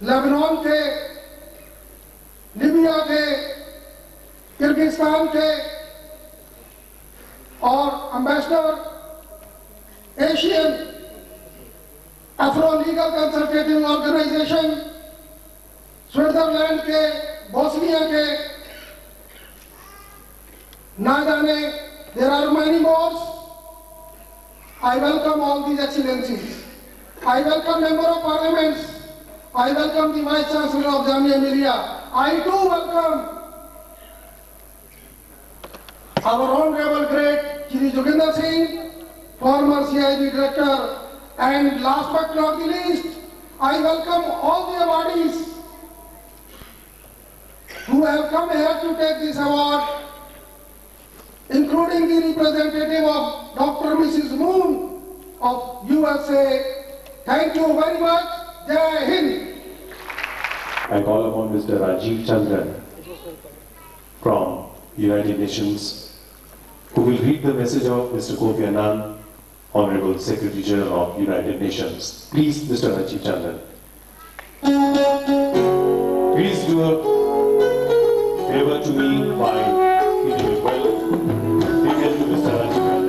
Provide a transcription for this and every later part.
Lebanon थे, Libya थे, Kyrgyzstan थे और ambassador Asian Afro legal consultative organisation Switzerland के, बोस्निया के, ना जाने there are many more. I welcome all these excellencies. I welcome member of parliaments. I welcome the vice chancellor of Jamia Millia. I too welcome our honorable great Shri Joginder Singh, former CIB director, and last but not the least, I welcome all the awardees who have come here to take this award, including the representative of Dr. Mrs. Moon of USA. Thank you very much. Jai Hind. I call upon Mr. Rajiv Chandran from United Nations, who will read the message of Mr. Kofi Annan, Honorable Secretary General of United Nations. Please, Mr. Rajiv Chandran. Please do a favor to me by, if you will well, begin to Mr. Rajiv Chandran.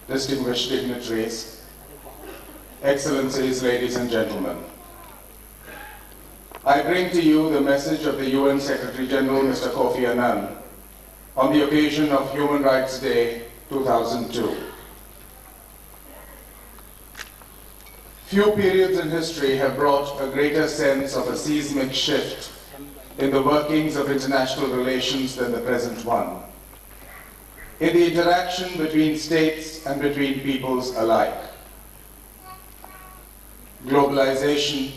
Distinguished dignitaries, Excellencies, ladies and gentlemen, I bring to you the message of the UN Secretary General, Mr. Kofi Annan, on the occasion of Human Rights Day 2002. Few periods in history have brought a greater sense of a seismic shift in the workings of international relations than the present one, in the interaction between states and between peoples alike. Globalization,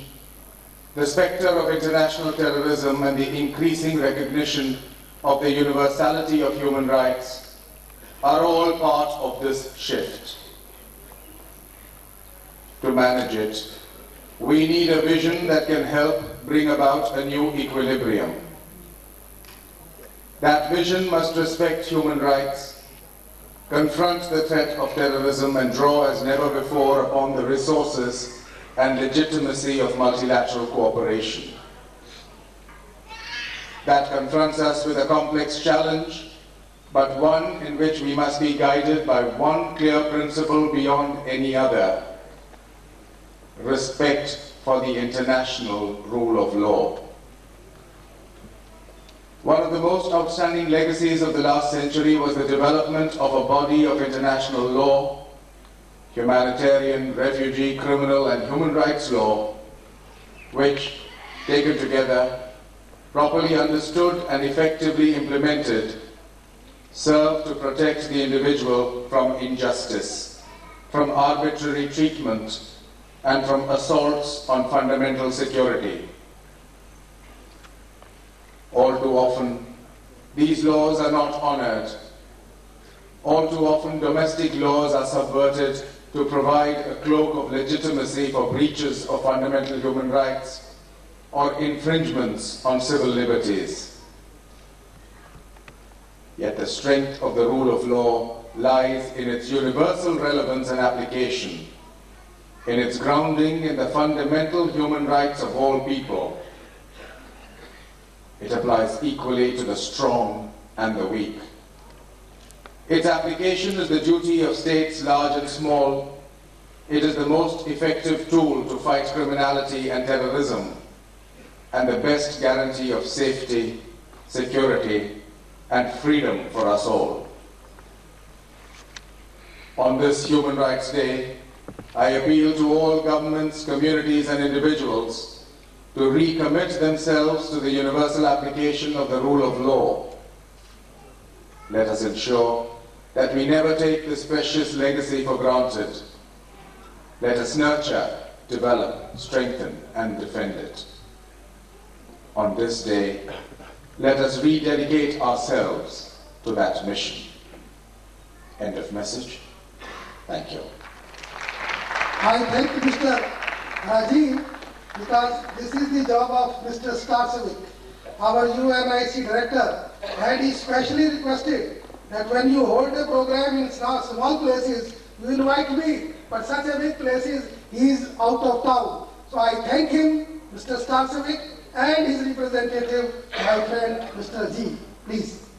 the specter of international terrorism, and the increasing recognition of the universality of human rights are all part of this shift. To manage it, we need a vision that can help bring about a new equilibrium. That vision must respect human rights, confront the threat of terrorism, and draw as never before upon the resources and legitimacy of multilateral cooperation. That confronts us with a complex challenge, but one in which we must be guided by one clear principle beyond any other: respect for the international rule of law. One of the most outstanding legacies of the last century was the development of a body of international law, humanitarian, refugee, criminal, and human rights law, which, taken together, properly understood and effectively implemented, serve to protect the individual from injustice, from arbitrary treatment, and from assaults on fundamental security. All too often, these laws are not honored. All too often, domestic laws are subverted to provide a cloak of legitimacy for breaches of fundamental human rights or infringements on civil liberties. Yet the strength of the rule of law lies in its universal relevance and application, in its grounding in the fundamental human rights of all people. It applies equally to the strong and the weak. Its application is the duty of states large and small. It is the most effective tool to fight criminality and terrorism, and the best guarantee of safety, security, and freedom for us all. On this Human Rights Day, I appeal to all governments, communities, and individuals to recommit themselves to the universal application of the rule of law. Let us ensure that we never take this precious legacy for granted. Let us nurture, develop, strengthen, and defend it. On this day, let us rededicate ourselves to that mission. End of message. Thank you. I thank Mr. Rajiv because this is the job of Mr. Starcevic, our UNIC director, and he specially requested that when you hold a program in small places, you invite me, but such a big places, he is out of town. So I thank him, Mr. Starcevic, and his representative, my friend, Mr. G. Please.